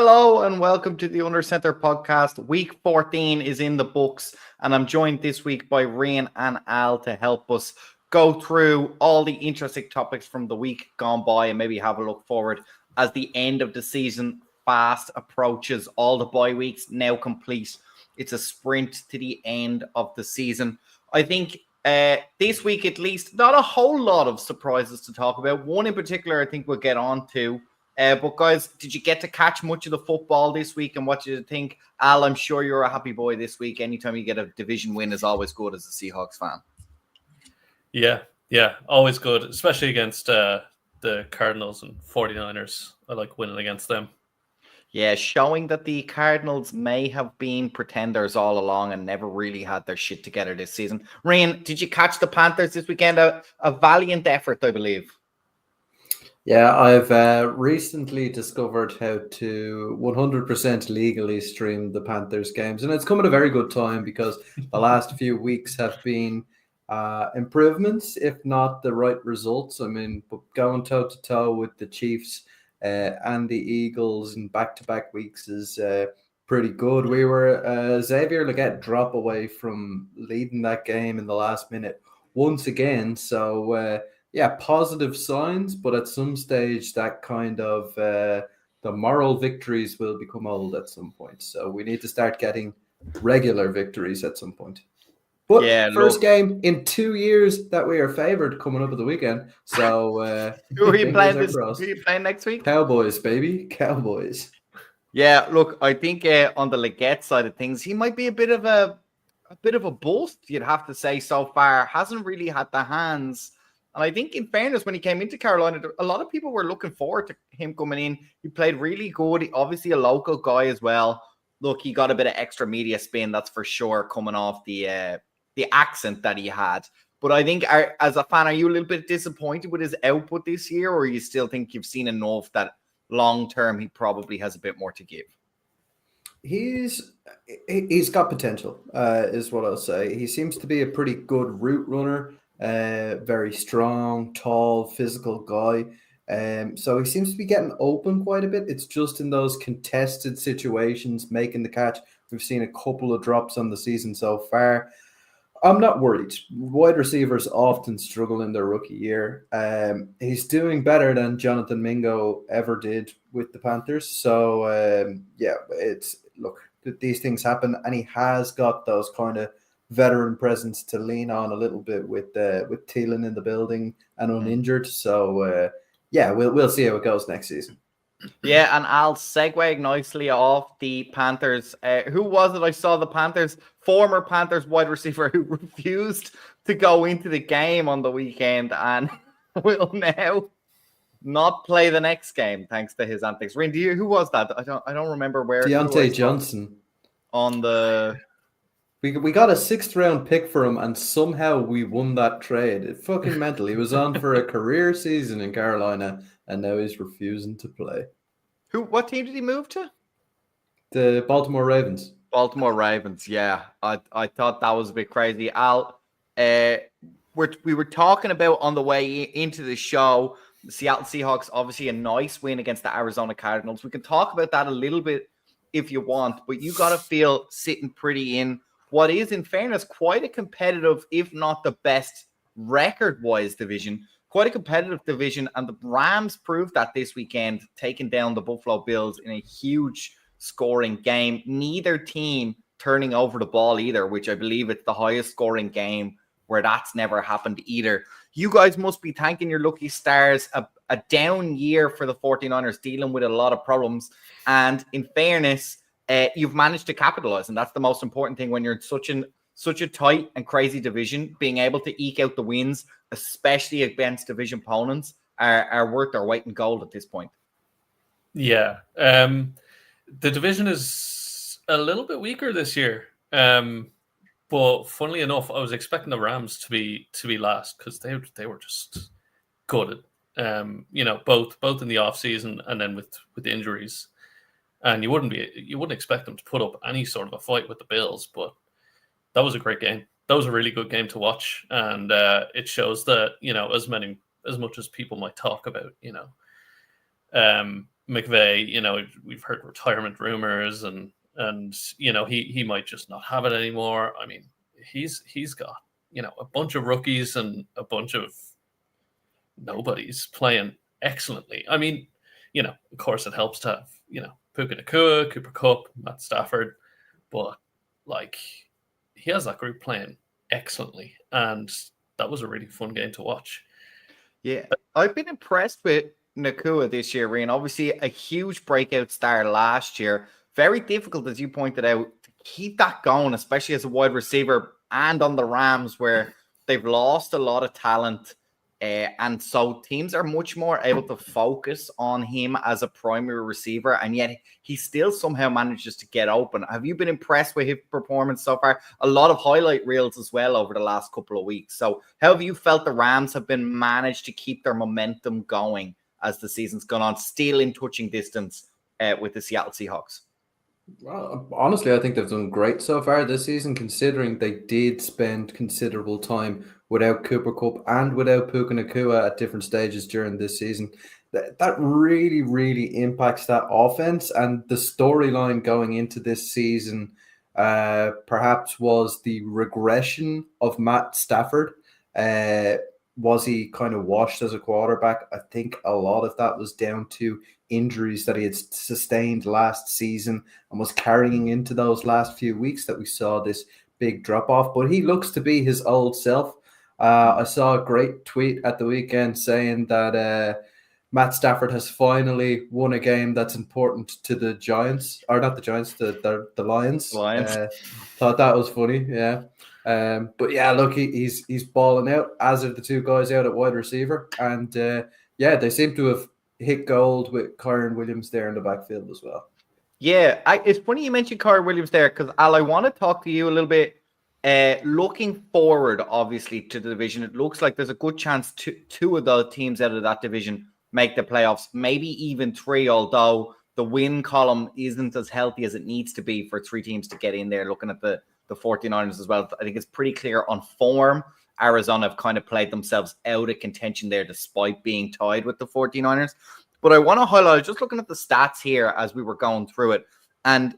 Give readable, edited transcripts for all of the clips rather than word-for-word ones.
Hello and welcome to the Under Center podcast. Week 14 is in the books, and I'm joined this week by Rian and Al to help us go through all the interesting topics from the week gone by and maybe have a look forward as the end of the season fast approaches. All the bye weeks now complete. It's a sprint to the end of the season. I think this week, at least, not a whole lot of surprises to talk about. One in particular, I think we'll get on to. But guys, did you get to catch much of the football this week, and what did you think? Al, I'm sure you're a happy boy this week. Anytime you get a division win is always good as a Seahawks fan. Yeah, always good, especially against the Cardinals and 49ers. I like winning against them. Yeah, showing that the Cardinals may have been pretenders all along and never really had their shit together this season. Rian, did you catch the Panthers this weekend? A valiant effort, I believe. Yeah, I've recently discovered how to 100% legally stream the Panthers games, and it's come at a very good time because the last few weeks have been improvements, if not the right results. I mean, going toe-to-toe with the Chiefs and the Eagles in back-to-back weeks is pretty good. We were Xavier Legette drop away from leading that game in the last minute once again, so... yeah, positive signs, but at some stage that kind of the moral victories will become old at some point. So we need to start getting regular victories at some point. But yeah, first game in 2 years that we are favored coming up at the weekend. So who are you playing this? Who are you playing next week? Cowboys, baby, Cowboys. Yeah, look, I think on the Legette side of things, he might be a bit of a bust. You'd have to say so far. Hasn't really had the hands. And I think, in fairness, when he came into Carolina, a lot of people were looking forward to him coming in. He played really good. Obviously, a local guy as well. Look, he got a bit of extra media spin, that's for sure, coming off the accent that he had. But I think, as a fan, are you a little bit disappointed with his output this year, or you still think you've seen enough that long-term he probably has a bit more to give? He's got potential, is what I'll say. He seems to be a pretty good route runner. Very strong, tall, physical guy. So he seems to be getting open quite a bit. It's just in those contested situations, making the catch. We've seen a couple of drops on the season so far. I'm not worried. Wide receivers often struggle in their rookie year. He's doing better than Jonathan Mingo ever did with the Panthers. So, these things happen, and he has got those kind of veteran presence to lean on a little bit with Thielen in the building and uninjured. So we'll see how it goes next season. Yeah, and I'll segue nicely off the Panthers. Who was it? I saw the Panthers, former Panthers wide receiver who refused to go into the game on the weekend and will now not play the next game thanks to his antics. Rin, who was that? I don't remember where. Deontay Johnson on the. We got a 6th round pick for him, and somehow we won that trade. It's fucking mental. He was on for a career season in Carolina, and now he's refusing to play. What team did he move to? The Baltimore Ravens. Baltimore Ravens, yeah. I thought that was a bit crazy. Al, we were talking about on the way into the show, the Seattle Seahawks, obviously a nice win against the Arizona Cardinals. We can talk about that a little bit if you want, but you got to feel sitting pretty in what is, in fairness, quite a competitive, if not the best record-wise division, quite a competitive division. And the Rams proved that this weekend, taking down the Buffalo Bills in a huge scoring game. Neither team turning over the ball either, which I believe it's the highest scoring game where that's never happened either. You guys must be thanking your lucky stars. A down year for the 49ers, dealing with a lot of problems. And in fairness, you've managed to capitalize, and that's the most important thing when you're in such a tight and crazy division. Being able to eke out the wins, especially against division opponents, are worth their weight in gold at this point. Yeah, the division is a little bit weaker this year, but funnily enough, I was expecting the Rams to be last because they were just good at both in the off season and then with the injuries. And you wouldn't expect them to put up any sort of a fight with the Bills, but that was a great game. That was a really good game to watch, and it shows that as much as people might talk about McVay, we've heard retirement rumors and he might just not have it anymore. I mean, he's got, a bunch of rookies and a bunch of nobodies playing excellently. I mean, of course it helps to have, Puka Nacua, Cooper Kupp, Matt Stafford, but he has that group playing excellently, and that was a really fun game to watch. Yeah, I've been impressed with Nakua this year, Rian. Obviously, a huge breakout star last year. Very difficult, as you pointed out, to keep that going, especially as a wide receiver and on the Rams, where they've lost a lot of talent. And so teams are much more able to focus on him as a primary receiver, and yet he still somehow manages to get open. Have you been impressed with his performance so far? A lot of highlight reels as well over the last couple of weeks. So how have you felt the Rams have been managed to keep their momentum going as the season's gone on, still in touching distance with the Seattle Seahawks? Well, honestly, I think they've done great so far this season, considering they did spend considerable time without Cooper Kupp and without Puka Nacua at different stages during this season. That really, really impacts that offense, and the storyline going into this season perhaps was the regression of Matt Stafford. Was he kind of washed as a quarterback? I think a lot of that was down to injuries that he had sustained last season and was carrying into those last few weeks that we saw this big drop off. But he looks to be his old self. I saw a great tweet at the weekend saying that Matt Stafford has finally won a game that's important to the Giants, or not the Giants, the Lions. Thought that was funny, yeah. But yeah, look, he's balling out, as are the two guys out at wide receiver, and they seem to have hit gold with Kyron Williams there in the backfield as well. Yeah, it's funny you mentioned Kyron Williams there, because Al, I want to talk to you a little bit. Looking forward, obviously, to the division, it looks like there's a good chance two of the teams out of that division make the playoffs, maybe even three, although the win column isn't as healthy as it needs to be for three teams to get in there. Looking at the 49ers as well, I think it's pretty clear on form. Arizona have kind of played themselves out of contention there despite being tied with the 49ers. But I want to highlight, just looking at the stats here as we were going through it, and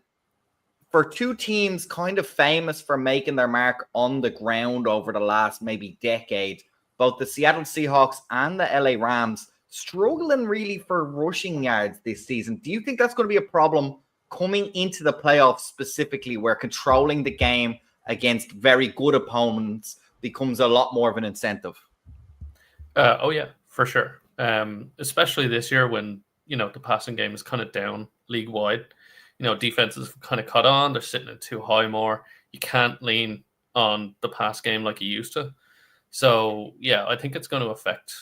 for two teams kind of famous for making their mark on the ground over the last maybe decade, both the Seattle Seahawks and the LA Rams struggling really for rushing yards this season. Do you think that's going to be a problem coming into the playoffs specifically, where controlling the game against very good opponents becomes a lot more of an incentive? Oh yeah, for sure. Especially this year when, the passing game is kind of down league wide. Defenses have kind of caught on. They're sitting at too high more. You can't lean on the pass game like you used to. So yeah, I think it's going to affect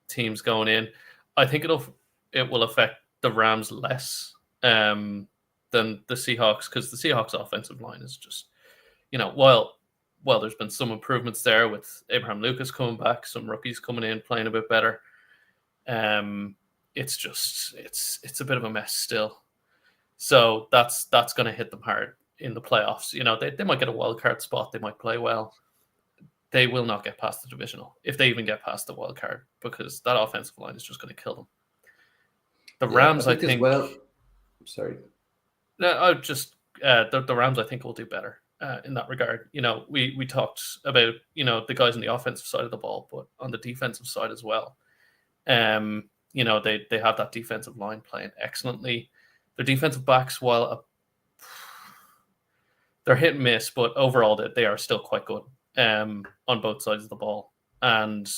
teams going in. I think it will affect the Rams less than the Seahawks, because the Seahawks offensive line is just, while there's been some improvements there with Abraham Lucas coming back, some rookies coming in playing a bit better. It's just it's a bit of a mess still. So that's going to hit them hard in the playoffs. They might get a wild card spot. They might play well. They will not get past the divisional, if they even get past the wild card, because that offensive line is just going to kill them. The Rams, I think as well. Sorry. No, I just the Rams, I think, will do better in that regard. We talked about the guys on the offensive side of the ball, but on the defensive side as well. They have that defensive line playing excellently. Their defensive backs, while they're hit and miss, but overall they are still quite good on both sides of the ball. And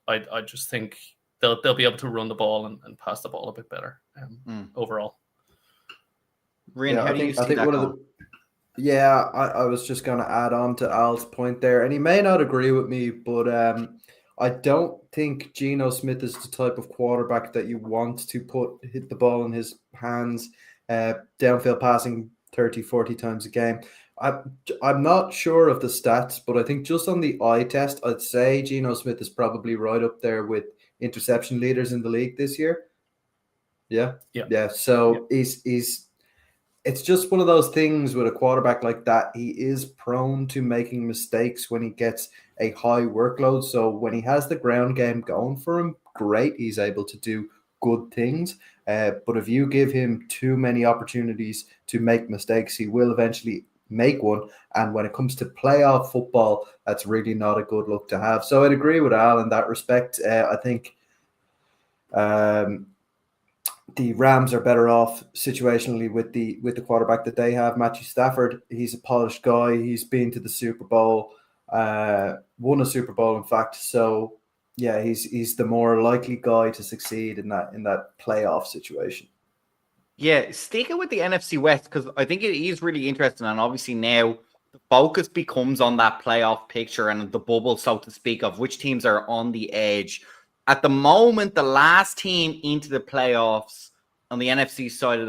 I just think they'll be able to run the ball and pass the ball a bit better overall. Rian, how do you see that going? I was just going to add on to Al's point there, and he may not agree with me, but I don't think Geno Smith is the type of quarterback that you want to hit the ball in his hands, downfield passing 30, 40 times a game. I'm not sure of the stats, but I think just on the eye test, I'd say Geno Smith is probably right up there with interception leaders in the league this year. Yeah. So he's it's just one of those things with a quarterback like that. He is prone to making mistakes when he gets a high workload. So when he has the ground game going for him, great. He's able to do good things. But if you give him too many opportunities to make mistakes, he will eventually make one. And when it comes to playoff football, that's really not a good look to have. So I'd agree with Al in that respect. I think the Rams are better off situationally with the quarterback that they have, Matthew Stafford. He's a polished guy. He's been to the Super Bowl, won a Super Bowl, in fact. So yeah, he's the more likely guy to succeed in that playoff situation. Yeah, sticking with the NFC West, because I think it is really interesting, and obviously now the focus becomes on that playoff picture and the bubble, so to speak, of which teams are on the edge. At the moment, the last team into the playoffs on the NFC side of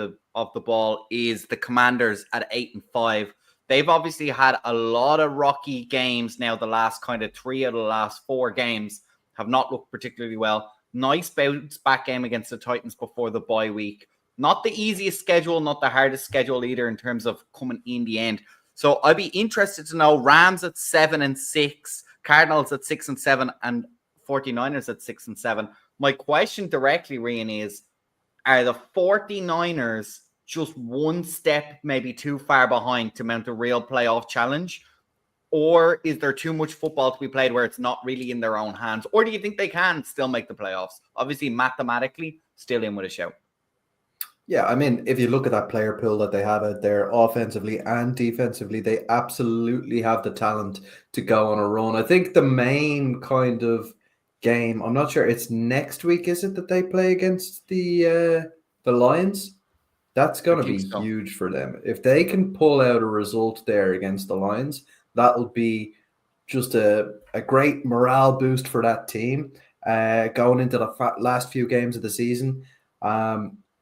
the ball is the Commanders at 8-5. They've obviously had a lot of rocky games now. The last kind of 3 of the last 4 games have not looked particularly well. Nice bounce back game against the Titans before the bye week. Not the easiest schedule, not the hardest schedule either in terms of coming in the end. So I'd be interested to know Rams at 7-6, Cardinals at 6-7, and 49ers at 6-7. My question directly, Rian, is are the 49ers just one step maybe too far behind to mount a real playoff challenge? Or is there too much football to be played where it's not really in their own hands? Or do you think they can still make the playoffs? Obviously, mathematically, still in with a shout. Yeah, I mean, if you look at that player pool that they have out there, offensively and defensively, they absolutely have the talent to go on a run. I think the main kind of game, I'm not sure, it's next week, is it, that they play against the Lions? That's going to be huge for them. If they can pull out a result there against the Lions, that'll be just a great morale boost for that team going into the last few games of the season.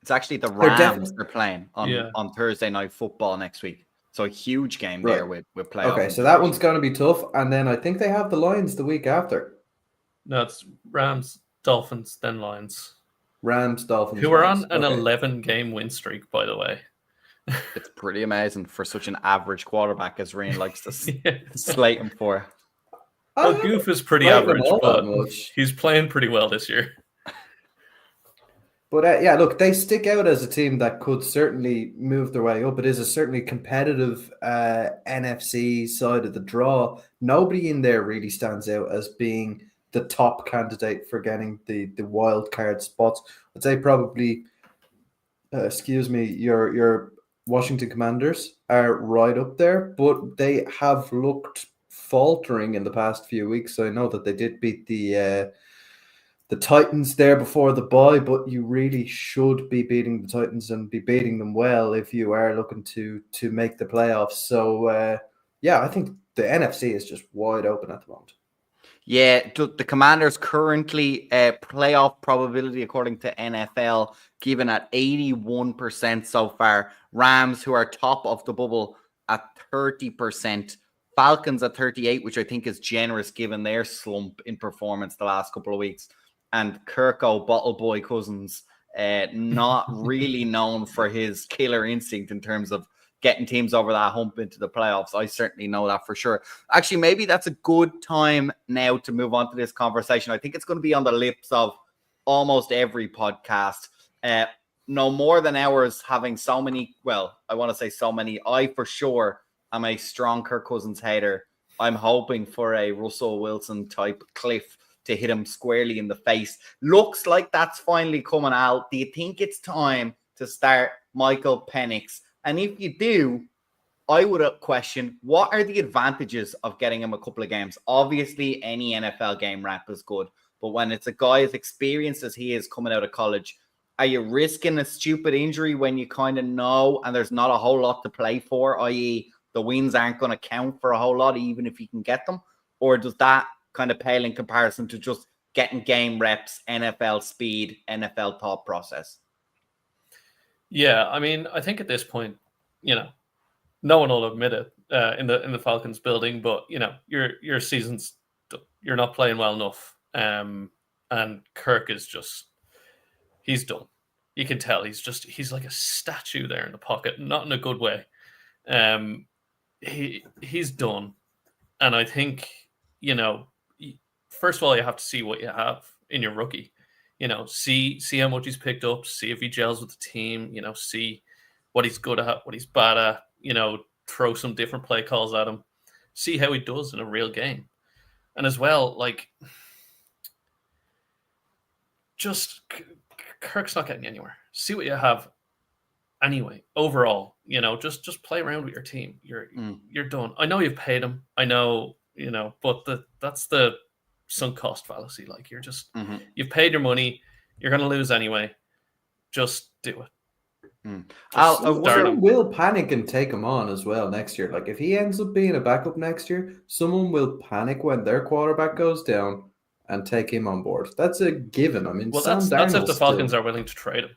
It's actually the Rams they're playing on Thursday Night Football next week. So a huge game there with playoff. Okay, so that one's going to be tough. And then I think they have the Lions the week after. No, it's Rams, Dolphins, then Lions. Rams, Dolphins, who are on an 11-game win streak, by the way. It's pretty amazing for such an average quarterback as Rain likes to slate him for. Well, Goof is pretty average, but he's playing pretty well this year. But yeah, look, they stick out as a team that could certainly move their way up. It is a certainly competitive NFC side of the draw. Nobody in there really stands out as being the top candidate for getting the wild card spots. I'd say probably, your Washington Commanders are right up there, but they have looked faltering in the past few weeks. So I know that they did beat the Titans there before the bye, but you really should be beating the Titans and be beating them well if you are looking to make the playoffs. So, yeah, I think the NFC is just wide open at the moment. Yeah, the Commanders currently playoff probability according to NFL given at 81% so far. Rams, who are top of the bubble, at 30%. Falcons at 38%, which I think is generous given their slump in performance the last couple of weeks. And Kirko Bottle Boy Cousins, not really known for his killer instinct in terms of getting teams over that hump into the playoffs. I certainly know that for sure. Actually, maybe that's a good time now to move on to this conversation. I think it's going to be on the lips of almost every podcast. No more than ours having so many, well, I want to say so many. I for sure am a strong Kirk Cousins hater. I'm hoping for a Russell Wilson type cliff to hit him squarely in the face. Looks like that's finally coming out. Do you think it's time to start Michael Penix? And if you do, I would question, what are the advantages of getting him a couple of games? Obviously, any NFL game wrap is good. But when it's a guy as experienced as he is coming out of college, are you risking a stupid injury when you kind of know and there's not a whole lot to play for, i.e. the wins aren't going to count for a whole lot, even if you can get them? Or does that kind of pale in comparison to just getting game reps, NFL speed, NFL thought process? Yeah, I mean, I think at this point, no one will admit it in the Falcons building, but your season's, you're not playing well enough, and Kirk is he's done. You can tell he's like a statue there in the pocket, not in a good way. He's done, and I think first of all you have to see what you have in your rookie. see how much he's picked up, see if he gels with the team, see what he's good at, what he's bad at, throw some different play calls at him, see how he does in a real game. And as well, like, just Kirk's not getting anywhere. See what you have anyway. Overall, just play around with your team. You're done. I know you've paid him. I know, but that's the sunk cost fallacy. Like, you're just you've paid your money. You're going to lose anyway. Just do it. Someone will panic and take him on as well next year. Like, if he ends up being a backup next year, someone will panic when their quarterback goes down and take him on board. That's a given. I mean, well, that's if the Falcons are willing to trade him,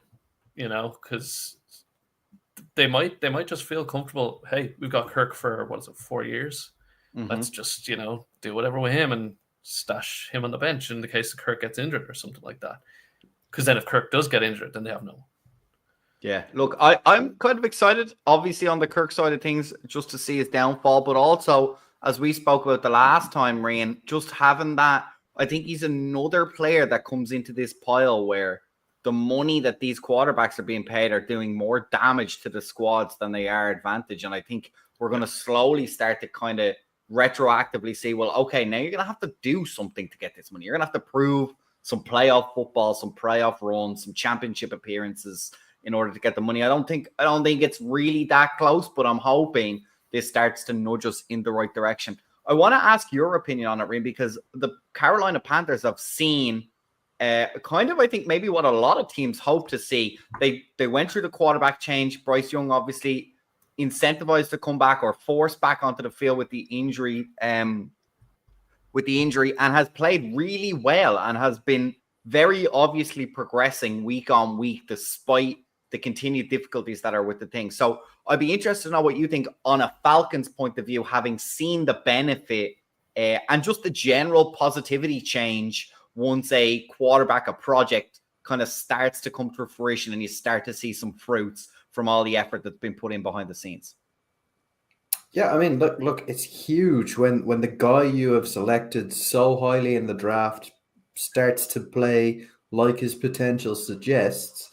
because they might just feel comfortable. Hey, we've got Kirk for 4 years. Let's just do whatever with him and stash him on the bench in the case that Kirk gets injured or something like that. Because then if Kirk does get injured, then they have no one. Yeah, look, I'm kind of excited, obviously, on the Kirk side of things, just to see his downfall, but also, as we spoke about the last time, Rian, just having that, I think he's another player that comes into this pile where the money that these quarterbacks are being paid are doing more damage to the squads than they are advantage, and I think we're going to slowly start to kind of retroactively see, well, okay, now you're going to have to do something to get this money. You're going to have to prove some playoff football, some playoff runs, some championship appearances in order to get the money. I don't think it's really that close, but I'm hoping this starts to nudge us in the right direction. I want to ask your opinion on it, Rian, because the Carolina Panthers have seen kind of, I think, maybe what a lot of teams hope to see. They went through the quarterback change. Bryce Young obviously incentivized to come back or forced back onto the field with the injury, and has played really well and has been very obviously progressing week on week despite the continued difficulties that are with the thing. So I'd be interested to know what you think on a Falcons point of view, having seen the benefit and just the general positivity change once a quarterback, a project kind of starts to come to fruition and you start to see some fruits from all the effort that's been put in behind the scenes. Yeah, I mean, look, it's huge when the guy you have selected so highly in the draft starts to play like his potential suggests.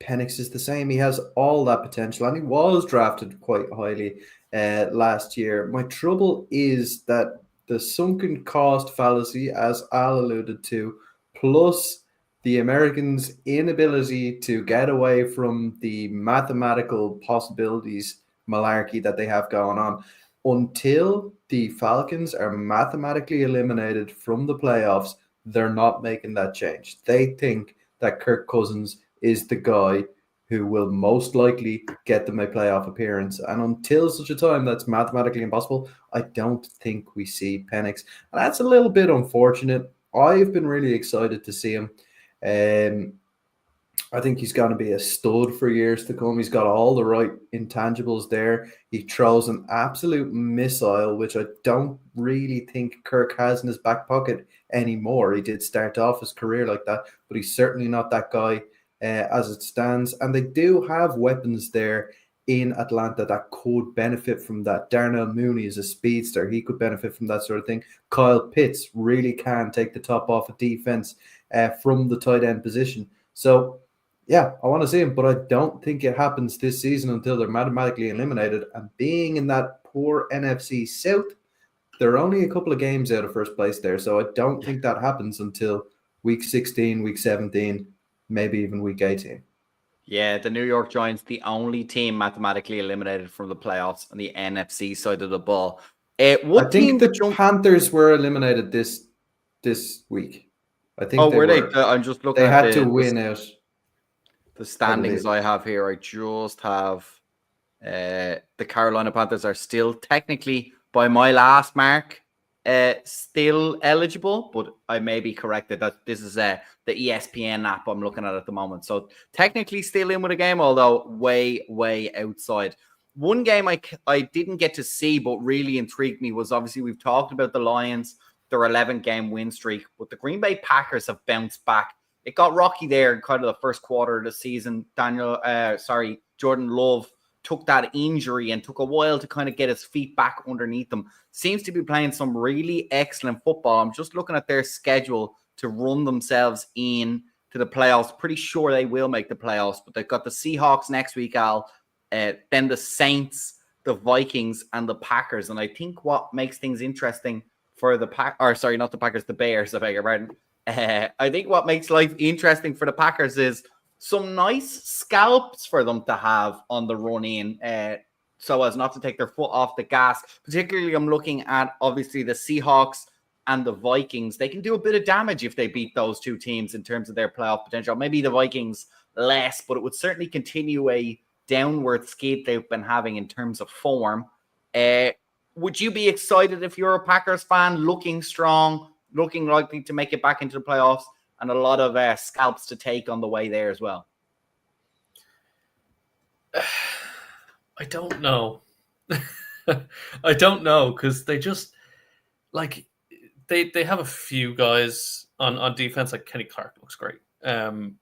Penix is the same. He has all that potential, and he was drafted quite highly last year. My trouble is that the sunken cost fallacy, as Al alluded to, plus the Americans' inability to get away from the mathematical possibilities malarkey that they have going on. Until the Falcons are mathematically eliminated from the playoffs, they're not making that change. They think that Kirk Cousins is the guy who will most likely get them a playoff appearance. And until such a time that's mathematically impossible, I don't think we see Penix. And that's a little bit unfortunate. I've been really excited to see him. I think he's going to be a stud for years to come. He's got all the right intangibles there. He throws an absolute missile, which I don't really think Kirk has in his back pocket anymore. He did start off his career like that, but he's certainly not that guy as it stands. And they do have weapons there in Atlanta that could benefit from that. Darnell Mooney is a speedster. He could benefit from that sort of thing. Kyle Pitts really can take the top off a defense from the tight end position. So, yeah, I want to see him, but I don't think it happens this season until they're mathematically eliminated. And being in that poor NFC South, they're only a couple of games out of first place there. So I don't think that happens until week 16, week 17, maybe even week 18. Yeah, the New York Giants, the only team mathematically eliminated from the playoffs on the NFC side of the ball. I think the Panthers were eliminated this week. I think were they? I'm just looking. They had to win out. The standings I have here, I just have the Carolina Panthers are still technically, by my last mark, still eligible, but I may be corrected that this is the ESPN app I'm looking at the moment. So technically still in with a game, although way, way outside. One game I didn't get to see, but really intrigued me was obviously we've talked about the Lions, their 11-game win streak, but the Green Bay Packers have bounced back. It got rocky there in kind of the first quarter of the season. Jordan Love took that injury and took a while to kind of get his feet back underneath him. Seems to be playing some really excellent football. I'm just looking at their schedule to run themselves in to the playoffs. Pretty sure they will make the playoffs, but they've got the Seahawks next week, Al, then the Saints, the Vikings, and the Packers. And I think what makes things interesting for the the Bears, I beg your pardon. I think what makes life interesting for the Packers is some nice scalps for them to have on the run in, so as not to take their foot off the gas. Particularly, I'm looking at, obviously, the Seahawks and the Vikings. They can do a bit of damage if they beat those two teams in terms of their playoff potential. Maybe the Vikings less, but it would certainly continue a downward skate they've been having in terms of form. Would you be excited if you're a Packers fan, looking strong, looking likely to make it back into the playoffs, and a lot of scalps to take on the way there as well? I don't know. I don't know, because they just, like, they have a few guys on defense, like Kenny Clark looks great. And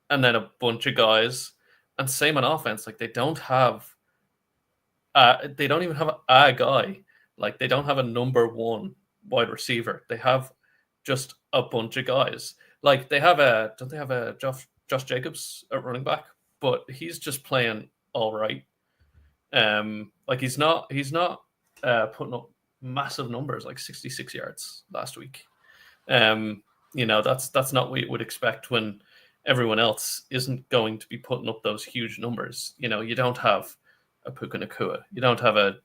then a bunch of guys, and same on offense. Like, they don't even have a guy. Like, they don't have a number one wide receiver. They have just a bunch of guys. Like, don't they have a Josh Jacobs at running back? But he's just playing all right. Like, he's not putting up massive numbers, like 66 yards last week. That's not what you would expect when everyone else isn't going to be putting up those huge numbers. You don't have a Puka Nacua. You don't have a,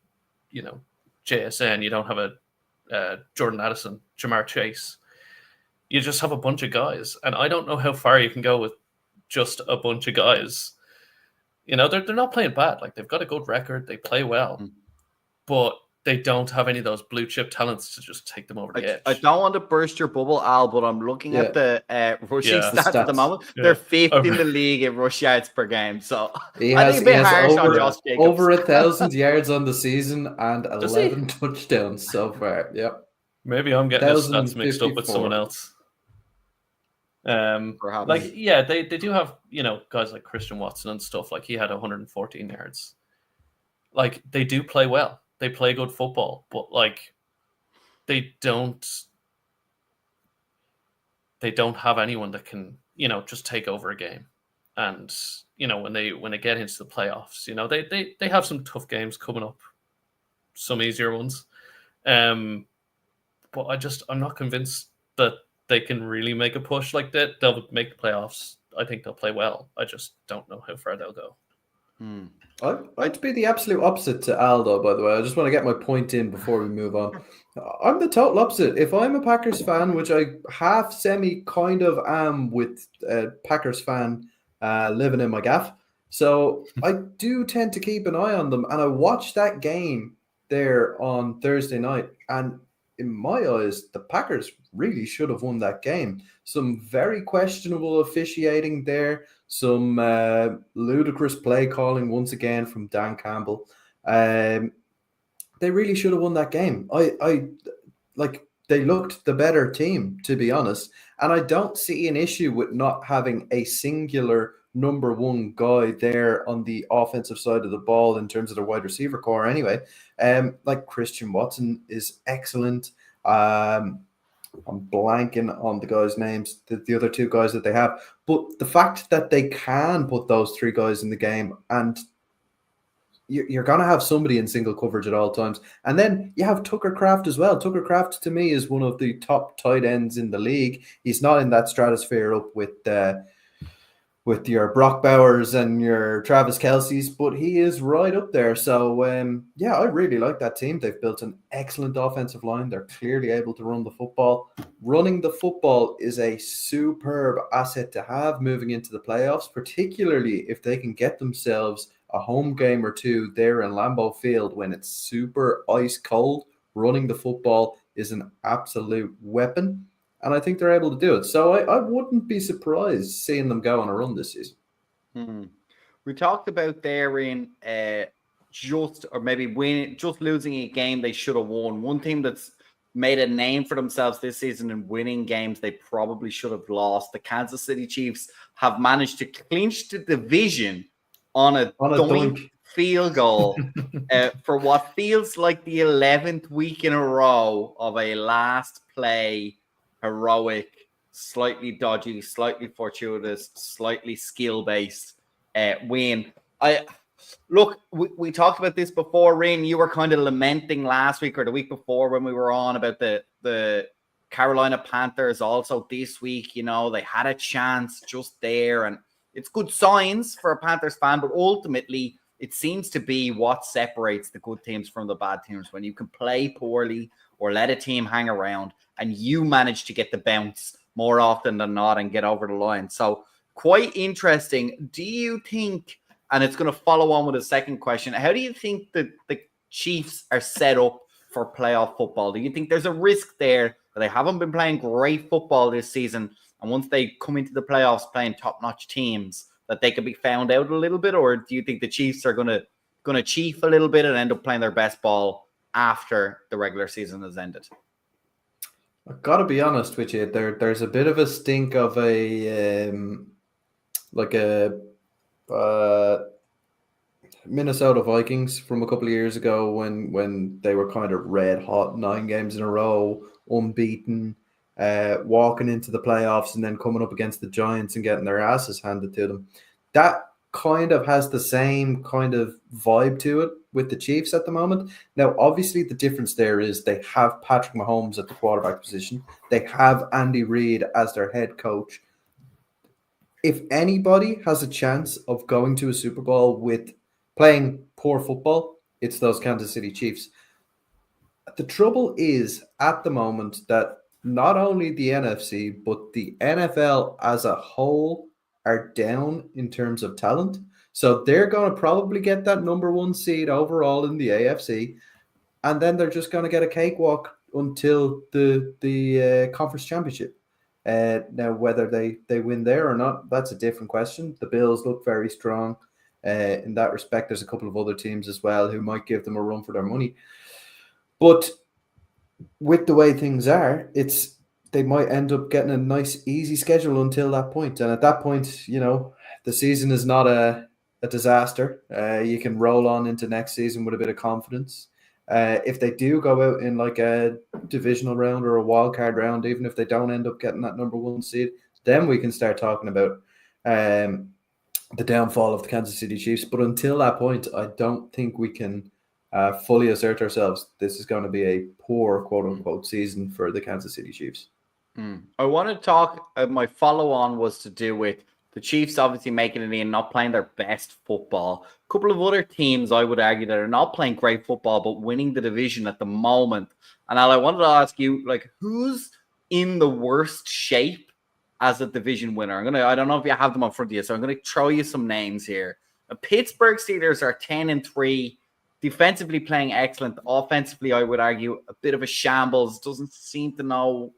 JSN. You don't have a Jordan Addison, Jamar Chase. You just have a bunch of guys. And I don't know how far you can go with just a bunch of guys. They're not playing bad. Like, they've got a good record. They play well. But they don't have any of those blue chip talents to just take them over the edge. I don't want to burst your bubble, Al, but I'm looking at the rushing stats at the moment. Yeah. They're fifth in the league in rush yards per game. So he has over 1,000 yards on the season and 11 touchdowns so far. Yep. Maybe I'm getting his stats mixed up with someone else. They do have, guys like Christian Watson and stuff. Like, he had 114 yards. Like, they do play well. They play good football, but like, they don't have anyone that can, just take over a game. And when they get into the playoffs, they have some tough games coming up, some easier ones. But I'm not convinced that they can really make a push like that. They'll make the playoffs. I think they'll play well. I just don't know how far they'll go. I'd be the absolute opposite to Aldo, by the way. I just want to get my point in before we move on. I'm the total opposite. If I'm a Packers fan, which I half semi kind of am with a Packers fan living in my gaff, so I do tend to keep an eye on them. And I watched that game there on Thursday night, and in my eyes, the Packers really should have won that game. Some very questionable officiating there. Some ludicrous play calling once again from Dan Campbell. They really should have won that game. They looked the better team, to be honest. And I don't see an issue with not having a singular number one guy there on the offensive side of the ball in terms of the wide receiver core anyway. Like Christian Watson is excellent. I'm blanking on the guys' names, the other two guys that they have. But the fact that they can put those three guys in the game, and you're going to have somebody in single coverage at all times. And then you have Tucker Kraft as well. Tucker Kraft, to me, is one of the top tight ends in the league. He's not in that stratosphere up with your Brock Bowers and your Travis Kelce's, but he is right up there. So, I really like that team. They've built an excellent offensive line. They're clearly able to run the football. Running the football is a superb asset to have moving into the playoffs, particularly if they can get themselves a home game or two there in Lambeau Field when it's super ice cold. Running the football is an absolute weapon. And I think they're able to do it. So I wouldn't be surprised seeing them go on a run this season. We talked about there in just losing a game they should have won. One team that's made a name for themselves this season in winning games they probably should have lost. The Kansas City Chiefs have managed to clinch the division on a doink field goal for what feels like the 11th week in a row of a last play heroic, slightly dodgy, slightly fortuitous, slightly skill-based win. We talked about this before, Rain. You were kind of lamenting last week or the week before when we were on about the Carolina Panthers also this week. They had a chance just there, and it's good signs for a Panthers fan, but ultimately it seems to be what separates the good teams from the bad teams when you can play poorly or let a team hang around and you manage to get the bounce more often than not and get over the line. So quite interesting. Do you think, and it's going to follow on with a second question, how do you think that the Chiefs are set up for playoff football? Do you think there's a risk there that they haven't been playing great football this season, and once they come into the playoffs playing top-notch teams, that they could be found out a little bit? Or do you think the Chiefs are going to chief a little bit and end up playing their best ball after the regular season has ended? I've got to be honest with you. There's a bit of a stink of a Minnesota Vikings from a couple of years ago when they were kind of red hot, 9 games in a row, unbeaten, walking into the playoffs and then coming up against the Giants and getting their asses handed to them. That kind of has the same kind of vibe to it with the Chiefs at the moment. Now, obviously, the difference there is they have Patrick Mahomes at the quarterback position. They have Andy Reid as their head coach. If anybody has a chance of going to a Super Bowl with playing poor football, it's those Kansas City Chiefs. The trouble is, at the moment, that not only the NFC, but the NFL as a whole are down in terms of talent. So they're going to probably get that number 1 seed overall in the AFC. And then they're just going to get a cakewalk until the conference championship. Now, whether they win there or not, that's a different question. The Bills look very strong. In that respect, there's a couple of other teams as well who might give them a run for their money. But with the way things are, they might end up getting a nice, easy schedule until that point. And at that point, the season is not a disaster. You can roll on into next season with a bit of confidence. If they do go out in like a divisional round or a wild card round, even if they don't end up getting that number 1 seed, then we can start talking about the downfall of the Kansas City Chiefs. But until that point, I don't think we can fully assert ourselves. This is going to be a poor, quote-unquote, season for the Kansas City Chiefs. I want to talk, my follow-on was to do with the Chiefs obviously making it in, not playing their best football. A couple of other teams, I would argue, that are not playing great football, but winning the division at the moment. And Al, I wanted to ask you, who's in the worst shape as a division winner? I don't know if you have them up front of you, so I'm going to throw you some names here. The Pittsburgh Steelers are 10-3, defensively playing excellent. Offensively, I would argue, a bit of a shambles. Doesn't seem to know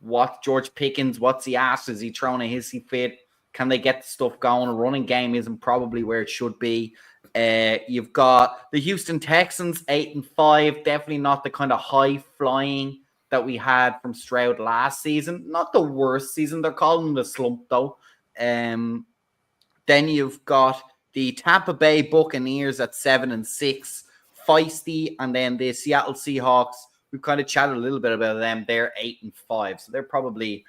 what George Pickens, what's he asked? Is he throwing a hissy fit? Can they get the stuff going? A running game isn't probably where it should be. You've got the Houston Texans, 8-5. Definitely not the kind of high flying that we had from Stroud last season. Not the worst season. They're calling it a slump, though. Then you've got the Tampa Bay Buccaneers at 7-6, feisty, and then the Seattle Seahawks. We've kind of chatted a little bit about them. They're 8-5, so they're probably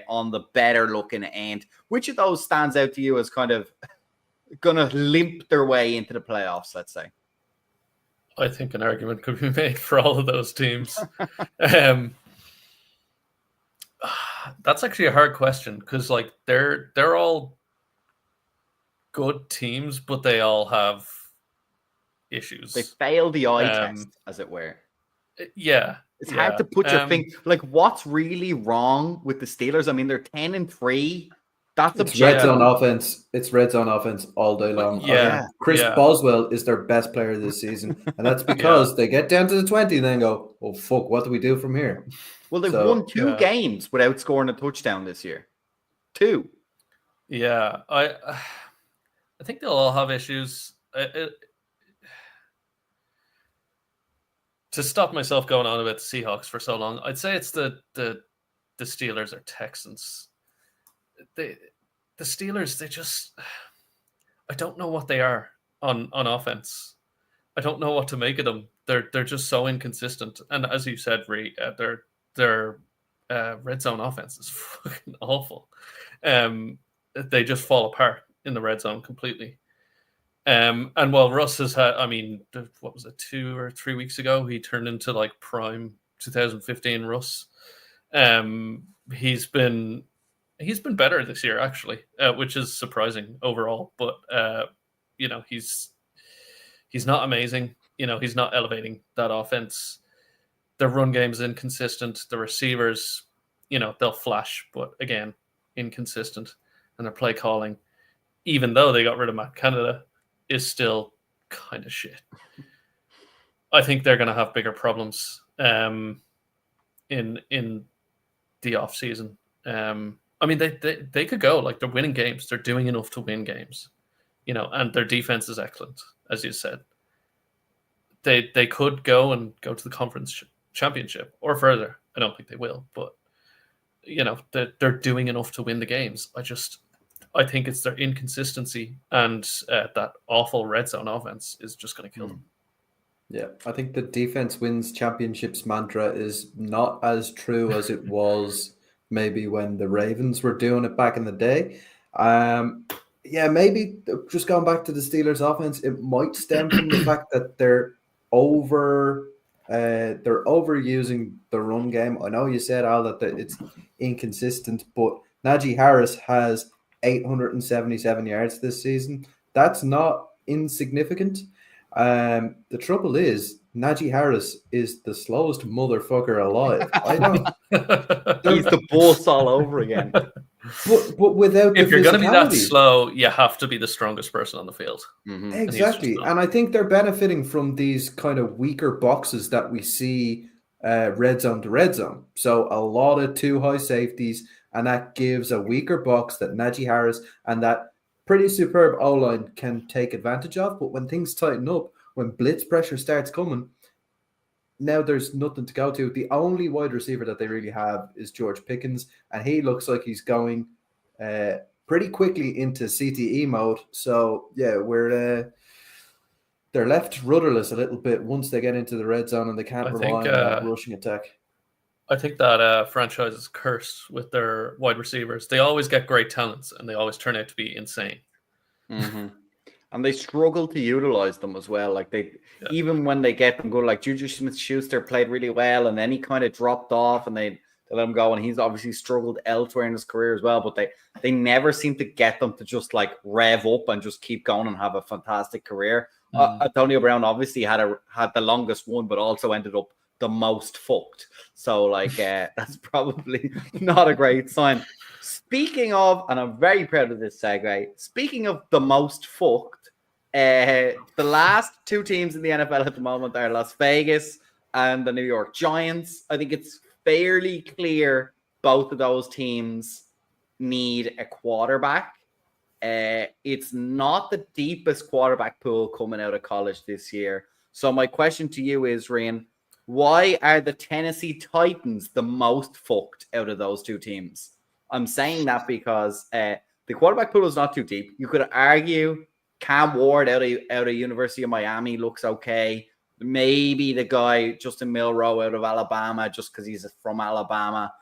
on the better looking end. Which of those stands out to you as kind of going to limp their way into the playoffs, let's say? I think an argument could be made for all of those teams. That's actually a hard question because they're all good teams, but they all have issues. They fail the eye test, as it were. Yeah. It's hard to put your finger. What's really wrong with the Steelers? I mean, they're 10-3. It's red zone offense. It's red zone offense all day long. Chris Boswell is their best player this season, and that's because they get down to the 20 and then go, "Oh fuck, what do we do from here?" Well, they've won 2 games without scoring a touchdown this year. 2. Yeah, I think they'll all have issues. To stop myself going on about the Seahawks for so long, I'd say it's the Steelers or Texans. The Steelers, I don't know what they are on offense. I don't know what to make of them. They're just so inconsistent. And as you said, Ree, they're red zone offense is fucking awful. They just fall apart in the red zone completely. And while Russ has had, I mean, what was it, 2 or 3 weeks ago, he turned into like prime 2015 Russ. He's been better this year actually, which is surprising overall. But he's not amazing. He's not elevating that offense. The run game is inconsistent. The receivers, they'll flash, but again, inconsistent. And their play calling, even though they got rid of Matt Canada, is still kind of shit. I think they're going to have bigger problems in the off season. I mean, they could go like they're winning games. They're doing enough to win games, and their defense is excellent, as you said. They could go to the conference championship or further. I don't think they will, but they're doing enough to win the games. I think it's their inconsistency and that awful red zone offense is just going to kill them. Yeah, I think the defense wins championships mantra is not as true as it was maybe when the Ravens were doing it back in the day. Maybe just going back to the Steelers offense, it might stem from the fact that they're overusing the run game. I know you said, Al, that it's inconsistent, but Najee Harris has 877 yards this season. That's not insignificant. The trouble is, Najee Harris is the slowest motherfucker alive. I don't. He's the boss all over again. But without if the you're going to be that physicality. slow, you have to be the strongest person on the field. Mm-hmm. Exactly, and I think they're benefiting from these kind of weaker boxes that we see red zone to red zone. So a lot of too high safeties, and that gives a weaker box that Najee Harris and that pretty superb O-line can take advantage of. But when things tighten up, when blitz pressure starts coming, now there's nothing to go to. The only wide receiver that they really have is George Pickens, and he looks like he's going pretty quickly into CTE mode. So yeah, they're left rudderless a little bit once they get into the red zone and they can't rely on that rushing attack. I think that franchise is cursed with their wide receivers. They always get great talents and they always turn out to be insane. Mm-hmm. And they struggle to utilize them as well. Like even when they get them good, like Juju Smith-Schuster played really well, and then he kind of dropped off, and they let him go. And he's obviously struggled elsewhere in his career as well. But they never seem to get them to just like rev up and just keep going and have a fantastic career. Antonio Brown obviously had the longest one, but also ended up the most fucked. So like that's probably not a great sign. Speaking of, and I'm very proud of this segue, speaking of the most fucked, the last two teams in the NFL at the moment are Las Vegas and the New York Giants. I think it's fairly clear both of those teams need a quarterback. It's not the deepest quarterback pool coming out of college this year. So my question to you is, Rian, why are the Tennessee Titans the most fucked out of those two teams? I'm saying that because the quarterback pool is not too deep. You could argue Cam Ward out of University of Miami looks okay. Maybe the guy Justin Milroe out of Alabama just because he's from Alabama.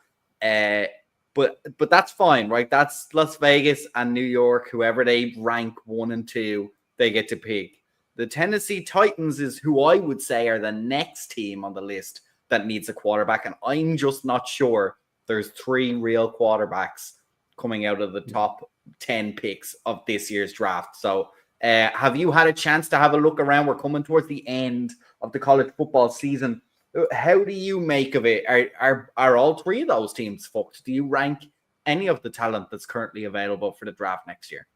But that's fine, right? That's Las Vegas and New York. Whoever they rank 1 and 2, they get to pick. The Tennessee Titans is who I would say are the next team on the list that needs a quarterback. And I'm just not sure there's 3 real quarterbacks coming out of the top 10 picks of this year's draft. So have you had a chance to have a look around? We're coming towards the end of the college football season. How do you make of it? Are all 3 of those teams fucked? Do you rank any of the talent that's currently available for the draft next year?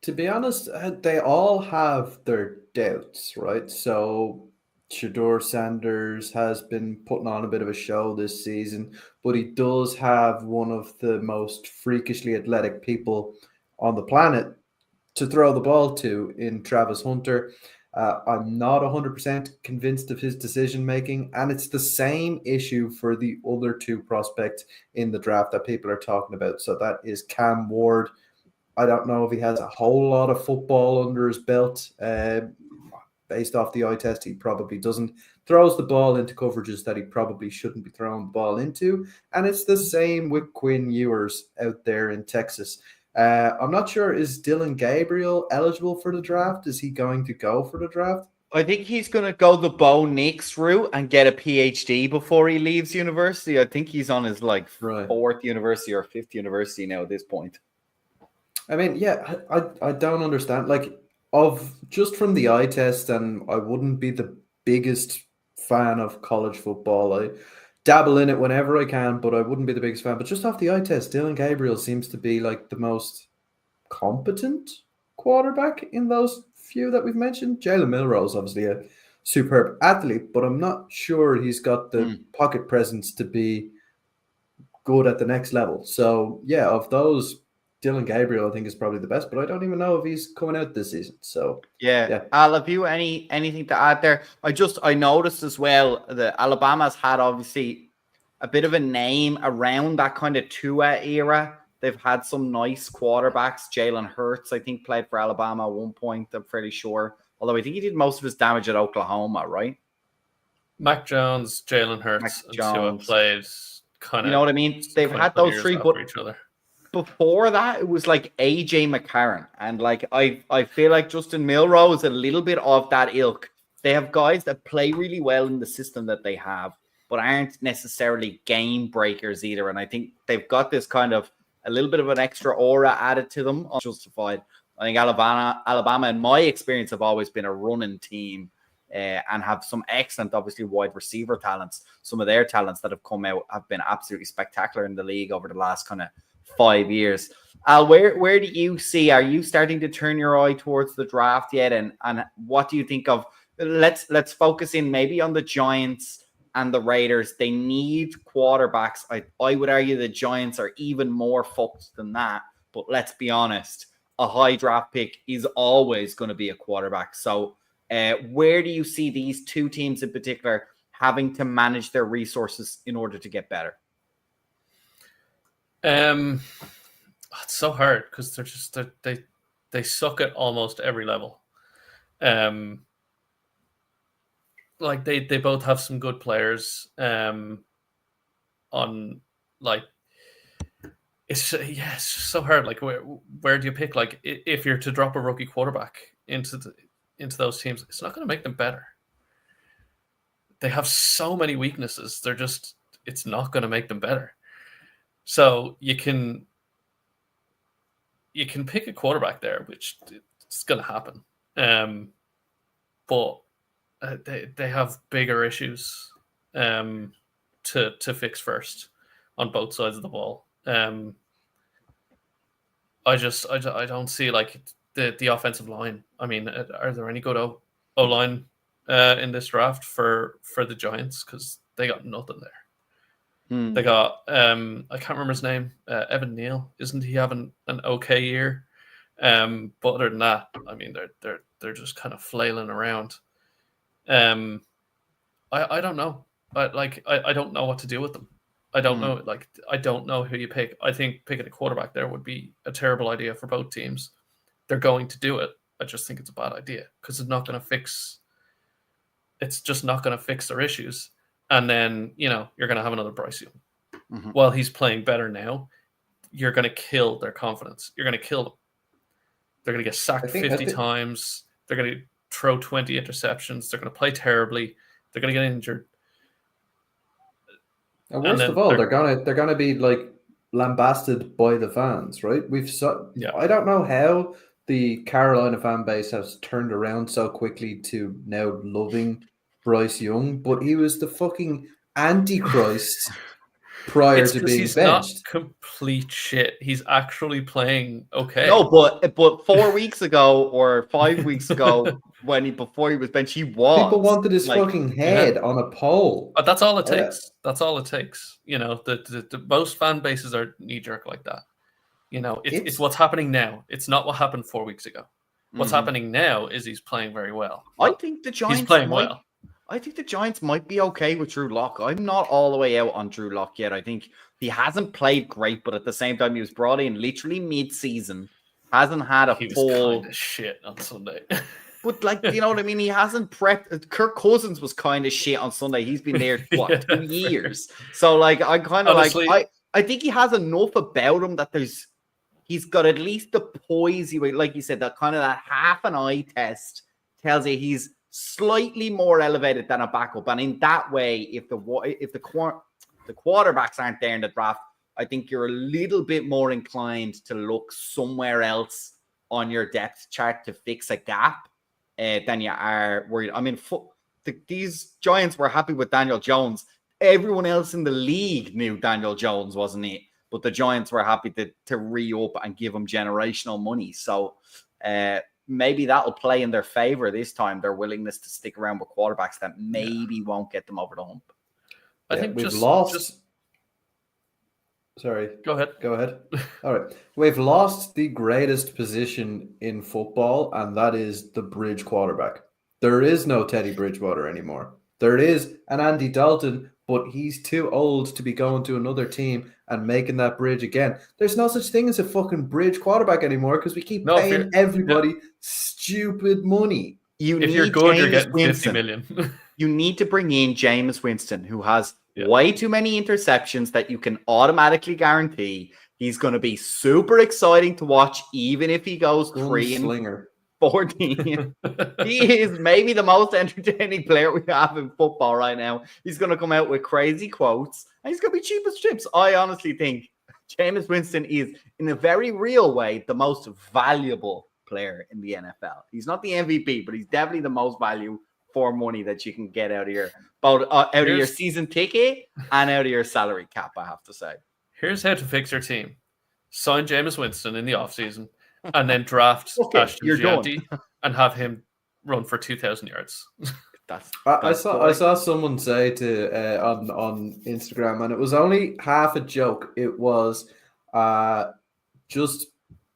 To be honest, they all have their doubts, right? So Shedeur Sanders has been putting on a bit of a show this season, but he does have one of the most freakishly athletic people on the planet to throw the ball to in Travis Hunter. I'm not 100% convinced of his decision-making, and it's the same issue for the other 2 prospects in the draft that people are talking about. So that is Cam Ward. I don't know if he has a whole lot of football under his belt. Based off the eye test, he probably doesn't. throws the ball into coverages that he probably shouldn't be throwing the ball into. And it's the same with Quinn Ewers out there in Texas. I'm not sure, is Dylan Gabriel eligible for the draft? Is he going to go for the draft? I think he's going to go the Bo Nix route and get a PhD before he leaves university. I think he's on his fourth university or fifth university now at this point. I mean, yeah, I don't understand. Like, just from the eye test, and I wouldn't be the biggest fan of college football. I dabble in it whenever I can, but I wouldn't be the biggest fan. But just off the eye test, Dylan Gabriel seems to be like the most competent quarterback in those few that we've mentioned. Jalen Milroe is obviously a superb athlete, but I'm not sure he's got the pocket presence to be good at the next level. So yeah, of those, Dylan Gabriel I think is probably the best, but I don't even know if he's coming out this season. So yeah. Al, have you anything to add there? I noticed as well that Alabama's had obviously a bit of a name around that kind of Tua era. They've had some nice quarterbacks. Jalen Hurts, I think, played for Alabama at one point, I'm pretty sure. Although I think he did most of his damage at Oklahoma, right? Mac Jones, Jalen Hurts, and Tua played kind of... You know what I mean? They've had those three, but each other. Before that, it was like AJ McCarron. And like I feel like Justin Milroe is a little bit of that ilk. They have guys that play really well in the system that they have, but aren't necessarily game breakers either. And I think they've got this kind of a little bit of an extra aura added to them. Justified. I think Alabama, in my experience, have always been a running team and have some excellent, obviously, wide receiver talents. Some of their talents that have come out have been absolutely spectacular in the league over the last kind of 5 years. Al, where do you see? Are you starting to turn your eye towards the draft yet? And what do you think of? Let's focus in maybe on the Giants and the Raiders. They need quarterbacks. I would argue the Giants are even more fucked than that. But let's be honest, a high draft pick is always going to be a quarterback. So where do you see these two teams in particular having to manage their resources in order to get better? It's so hard because they suck at almost every level. Like they both have some good players. On like it's just so hard. Like where do you pick? Like if you're to drop a rookie quarterback into those teams, it's not going to make them better. They have so many weaknesses. It's not going to make them better. So you can pick a quarterback there, which it's going to happen. But they have bigger issues to fix first on both sides of the ball. I don't see like the offensive line. I mean, are there any good O-line in this draft for the Giants? Because they got nothing there. They got I can't remember his name, Evan Neal. Isn't he having an okay year? But other than that, I mean, they're just kind of flailing around. I don't know. I don't know what to do with them. I don't know. Like I don't know who you pick. I think picking a quarterback there would be a terrible idea for both teams. They're going to do it. I just think it's a bad idea because it's not going to fix. It's just not going to fix their issues. And then, you're going to have another Bryce Young. Mm-hmm. While he's playing better now, you're going to kill their confidence. You're going to kill them. They're going to get sacked 50 times. They're going to throw 20 interceptions. They're going to play terribly. They're going to get injured. And worst of all, they're going to be like lambasted by the fans, right? I don't know how the Carolina fan base has turned around so quickly to now loving Bryce Young, but he was the fucking antichrist prior to being he's benched. Not complete shit. He's actually playing okay. No, but 4 weeks ago or 5 weeks ago, before he was benched, he was. People wanted his fucking head on a pole. But that's all it takes. That's all it takes. The most fan bases are knee jerk like that. It's what's happening now. It's not what happened 4 weeks ago. What's happening now is he's playing very well. I think the Giants. He's playing well. I think the Giants might be okay with Drew Lock. I'm not all the way out on Drew Lock yet. I think he hasn't played great, but at the same time, he was brought in literally mid-season. Hasn't had a full. Kind of shit on Sunday. But like, you know what I mean? He hasn't prepped. Kirk Cousins was kind of shit on Sunday. He's been there Yeah, 2 years. So like, I kind of Honestly, I think he has enough about him that he's got at least the poise. Like you said, that kind of that half an eye test tells you he's slightly more elevated than a backup. And in that way, if the quarterbacks aren't there in the draft, I think you're a little bit more inclined to look somewhere else on your depth chart to fix a gap than you are worried. I mean, these Giants were happy with Daniel Jones. Everyone else in the league knew Daniel Jones wasn't it, but the Giants were happy to re-up and give him generational money. So maybe that'll play in their favor this time, their willingness to stick around with quarterbacks that maybe won't get them over the hump. I think we've lost. Sorry. Go ahead. All right. We've lost the greatest position in football, and that is the bridge quarterback. There is no Teddy Bridgewater anymore. There is an Andy Dalton, but he's too old to be going to another team and making that bridge again. There's no such thing as a fucking bridge quarterback anymore because we keep paying everybody stupid money. If you're good, you're getting 50 million. You need to bring in Jameis Winston, who has way too many interceptions that you can automatically guarantee he's going to be super exciting to watch, even if he goes 3-14. He is maybe the most entertaining player we have in football right now. He's going to come out with crazy quotes, and he's going to be cheap as chips. I honestly think Jameis Winston is, in a very real way, the most valuable player in the NFL. He's not the MVP, but he's definitely the most value for money that you can get out of your season ticket and out of your salary cap, I have to say. Here's how to fix your team. Sign Jameis Winston in the offseason and then draft Ashton Gianti and have him run for 2,000 yards. I saw someone say on Instagram, and it was only half a joke. It was just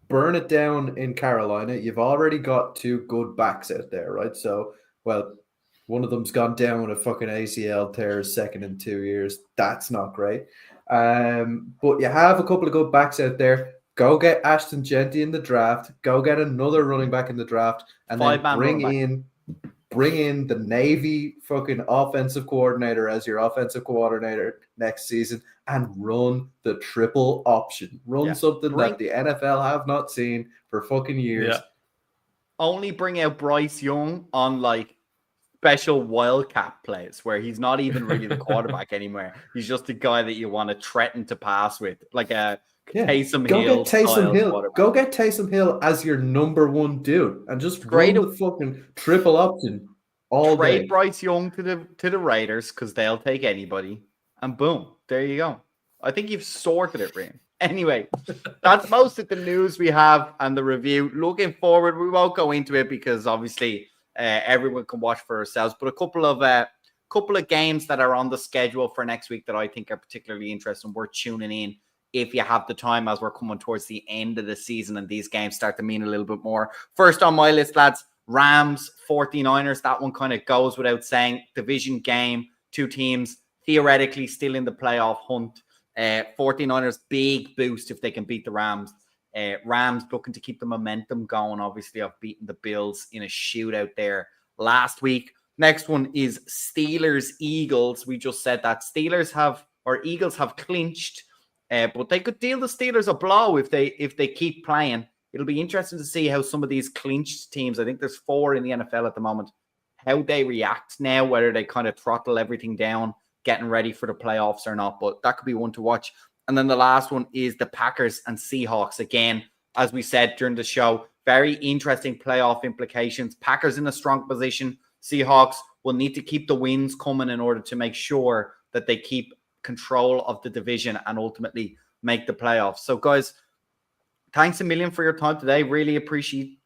burn it down in Carolina. You've already got 2 good backs out there, right? So, well, one of them's gone down with a fucking ACL tear, second in 2 years. That's not great. But you have a couple of good backs out there. Go get Ashton Genty in the draft. Go get another running back in the draft, and then bring in the Navy fucking offensive coordinator as your offensive coordinator next season, and run the triple option. Run something that the NFL have not seen for fucking years. Yeah. Only bring out Bryce Young on like special wildcat plays where he's not even really the quarterback anymore. He's just a guy that you want to threaten to pass with, like a Taysom Hill. Go get Taysom Hill as your number 1 dude, and just run the fucking triple option all day. Trade Bryce Young to the Raiders because they'll take anybody, and boom, there you go. I think you've sorted it, Rian. Anyway, that's most of the news we have and the review. Looking forward, we won't go into it because obviously everyone can watch for ourselves. But a couple of games that are on the schedule for next week that I think are particularly interesting. We're tuning in if you have the time, as we're coming towards the end of the season and these games start to mean a little bit more. First on my list, lads, Rams, 49ers. That one kind of goes without saying. Division game, 2 teams theoretically still in the playoff hunt. 49ers, big boost if they can beat the Rams. Rams looking to keep the momentum going. Obviously, I've beaten the Bills in a shootout there last week. Next one is Steelers, Eagles. We just said that Eagles have clinched, but they could deal the Steelers a blow if they keep playing. It'll be interesting to see how some of these clinched teams, I think there's 4 in the NFL at the moment, how they react now, whether they kind of throttle everything down, getting ready for the playoffs or not. But that could be one to watch. And then the last one is the Packers and Seahawks. Again, as we said during the show, very interesting playoff implications. Packers in a strong position. Seahawks will need to keep the wins coming in order to make sure that they keep control of the division and ultimately make the playoffs. So, guys, thanks a million for your time today. Really appreciate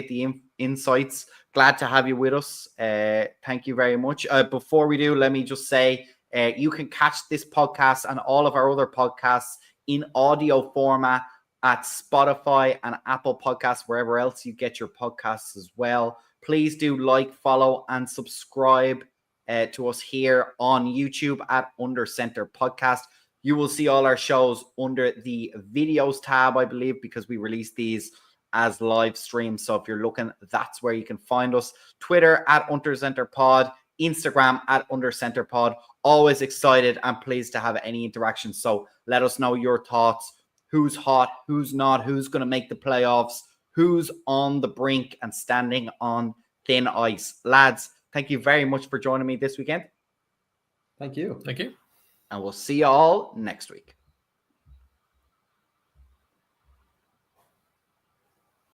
the insights. Glad to have you with us. Thank you very much. Before we do, let me just say, you can catch this podcast and all of our other podcasts in audio format at Spotify and Apple Podcasts, wherever else you get your podcasts as well. Please do like, follow, and subscribe to us here on YouTube at Under Center Podcast. You will see all our shows under the videos tab, I believe, because we release these as live streams. So if you're looking, that's where you can find us. Twitter at UnderCenterPod, Instagram at UnderCenterPod. Always excited and pleased to have any interaction. So let us know your thoughts. Who's hot, who's not, who's going to make the playoffs, who's on the brink and standing on thin ice. Lads, thank you very much for joining me this weekend. Thank you. Thank you. And we'll see you all next week.